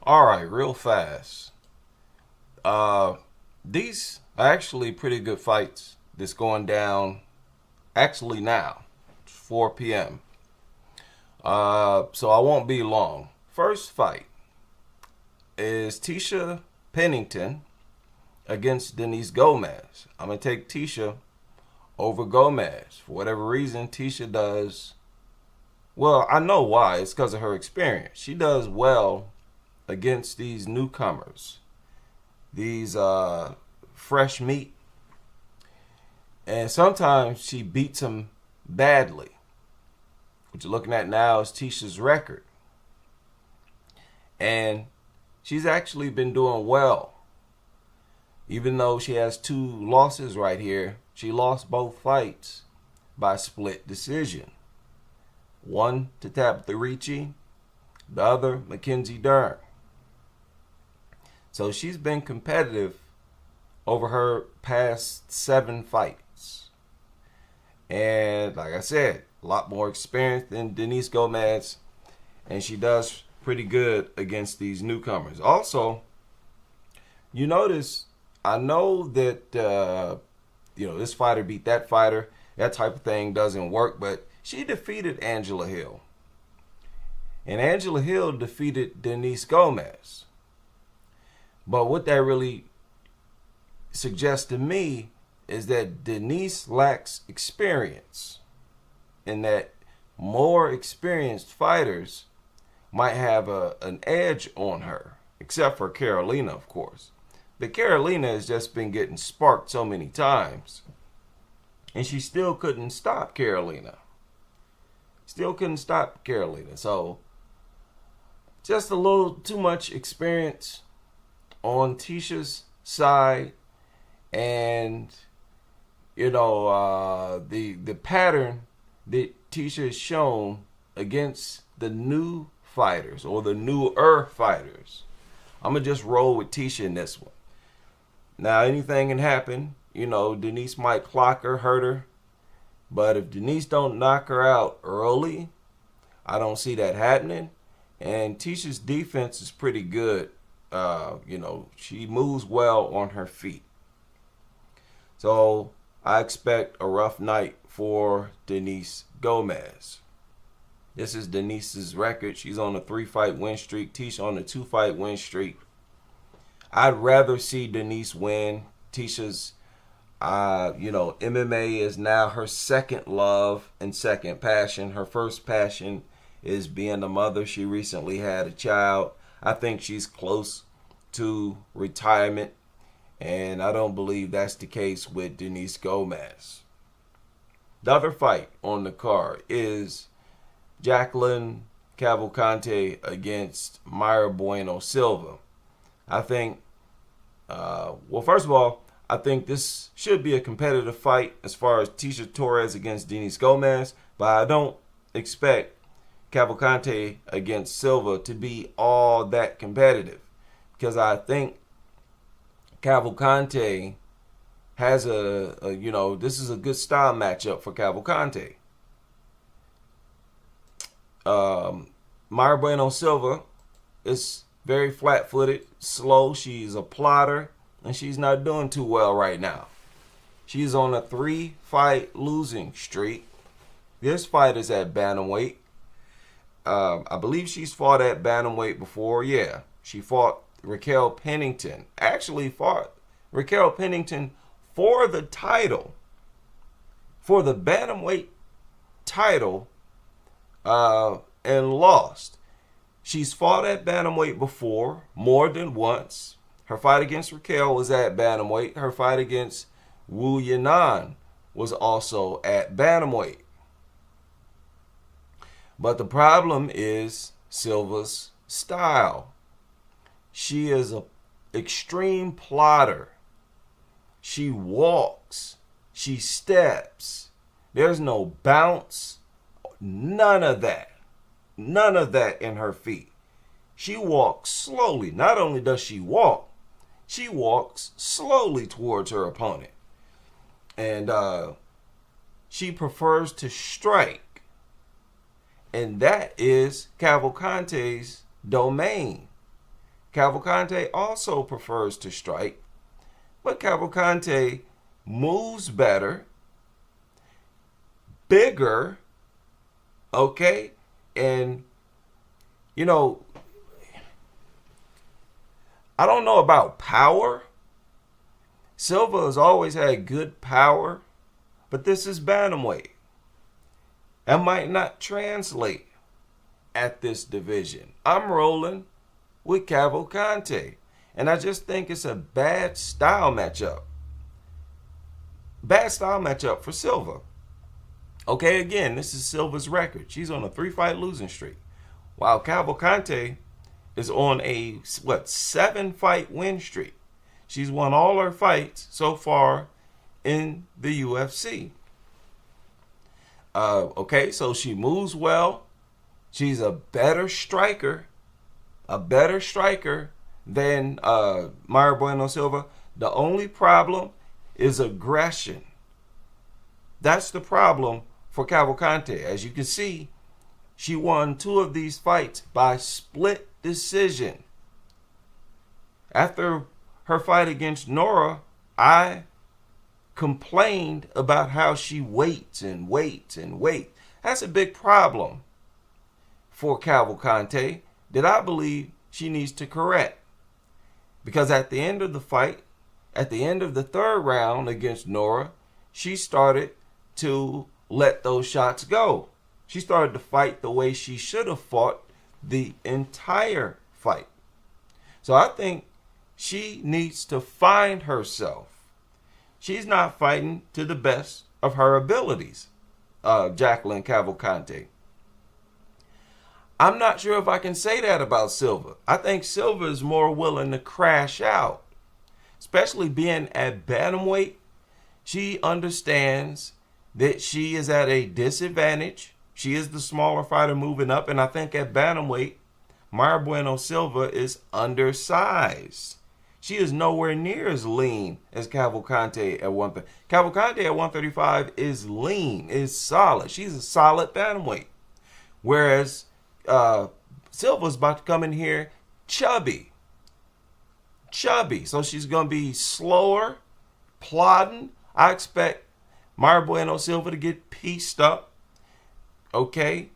All right, real fast. Uh, these are actually pretty good fights that's going down actually now. It's 4 p.m. So I won't be long. First fight is Tisha Pennington against Denise Gomez. I'm going to take Tisha over Gomez. For whatever reason, Tisha does well. I know why. It's because of her experience. She does well against these newcomers, these fresh meat, and sometimes she beats them badly. What you're looking at now is Tisha's record, and she's actually been doing well. Even though she has 2 losses right here, she lost both fights by split decision. One to Tabitha Ricci, the other Mackenzie Dern. So she's been competitive over her past 7 fights. And like I said, a lot more experience than Denise Gomez. And she does pretty good against these newcomers. Also, you notice, I know that, this fighter beat that fighter. That type of thing doesn't work. But she defeated Angela Hill. And Angela Hill defeated Denise Gomez. But what that really suggests to me is that Denise lacks experience, and that more experienced fighters might have an edge on her, except for Carolina, of course. But Carolina has just been getting sparked so many times, and she still couldn't stop Carolina. So just a little too much experience on Tisha's side, and the pattern that Tisha has shown against the new fighters or the newer fighters. I'm gonna just roll with Tisha in this one. Now anything can happen. Denise might clock her, hurt her, but if Denise don't knock her out early, I don't see that happening. And Tisha's defense is pretty good. She moves well on her feet. So I expect a rough night for Denise Gomez. This is Denise's record. She's on a 3-fight win streak. Tisha on a 2-fight win streak. I'd rather see Denise win. Tisha's, MMA is now her second love and second passion. Her first passion is being a mother. She recently had a child. I think she's close to retirement, and I don't believe that's the case with Denise Gomez. The other fight on the card is Jacqueline Cavalcante against Mayra Bueno Silva. I think, first of all, I think this should be a competitive fight as far as Tecia Torres against Denise Gomez, but I don't expect Cavalcante against Silva to be all that competitive, because I think Cavalcante has this is a good style matchup for Cavalcante. Mayra Bueno Silva is very flat-footed, slow. She's a plotter, and she's not doing too well right now. She's on a 3-fight losing streak. This fight is at bantamweight. I believe she's fought at bantamweight before. Yeah, she fought Raquel Pennington. Actually fought Raquel Pennington for the title, for the bantamweight title, and lost. She's fought at bantamweight before, more than once. Her fight against Raquel was at bantamweight. Her fight against Wu Yanan was also at bantamweight. But the problem is Silva's style. She is an extreme plotter. She walks. She steps. There's no bounce. None of that. None of that in her feet. She walks slowly. Not only does she walks slowly towards her opponent. And she prefers to strike. And that is Cavalcante's domain. Cavalcante also prefers to strike, but Cavalcante moves better, bigger, okay? And, you know, I don't know about power. Silva has always had good power, but this is bantamweight. That might not translate at this division. I'm rolling with Cavalcante, and I just think it's a bad style matchup. Bad style matchup for Silva. Okay, again, this is Silva's record. She's on a 3-fight losing streak, while Cavalcante is on a 7-fight win streak. She's won all her fights so far in the UFC. Okay, so she moves well. She's a better striker than Mayra Bueno Silva. The only problem is aggression. That's the problem for Cavalcante. As you can see, she won 2 of these fights by split decision. After her fight against Nora, I complained about how she waits and waits and waits. That's a big problem for Cavalcante that I believe she needs to correct. Because at the end of the fight, at the end of the 3rd round against Nora, she started to let those shots go. She started to fight the way she should have fought the entire fight. So I think she needs to find herself. She's not fighting to the best of her abilities, Jacqueline Cavalcante. I'm not sure if I can say that about Silva. I think Silva is more willing to crash out, especially being at bantamweight. She understands that she is at a disadvantage. She is the smaller fighter moving up, and I think at bantamweight, Mayra Bueno Silva is undersized. She is nowhere near as lean as Cavalcante at 130. Cavalcante at 135 is lean, is solid. She's a solid bantamweight. Whereas Silva's about to come in here chubby. So she's going to be slower, plodding. I expect Mayra Bueno Silva to get pieced up. Okay,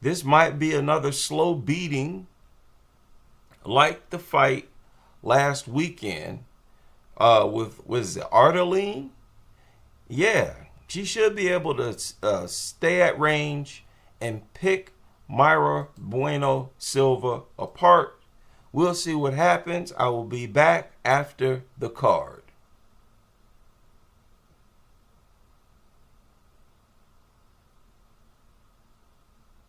this might be another slow beating like the fight last weekend with Ardeline. Yeah, she should be able to stay at range and pick Mayra Bueno Silva apart. We'll see what happens. I will be back after the card.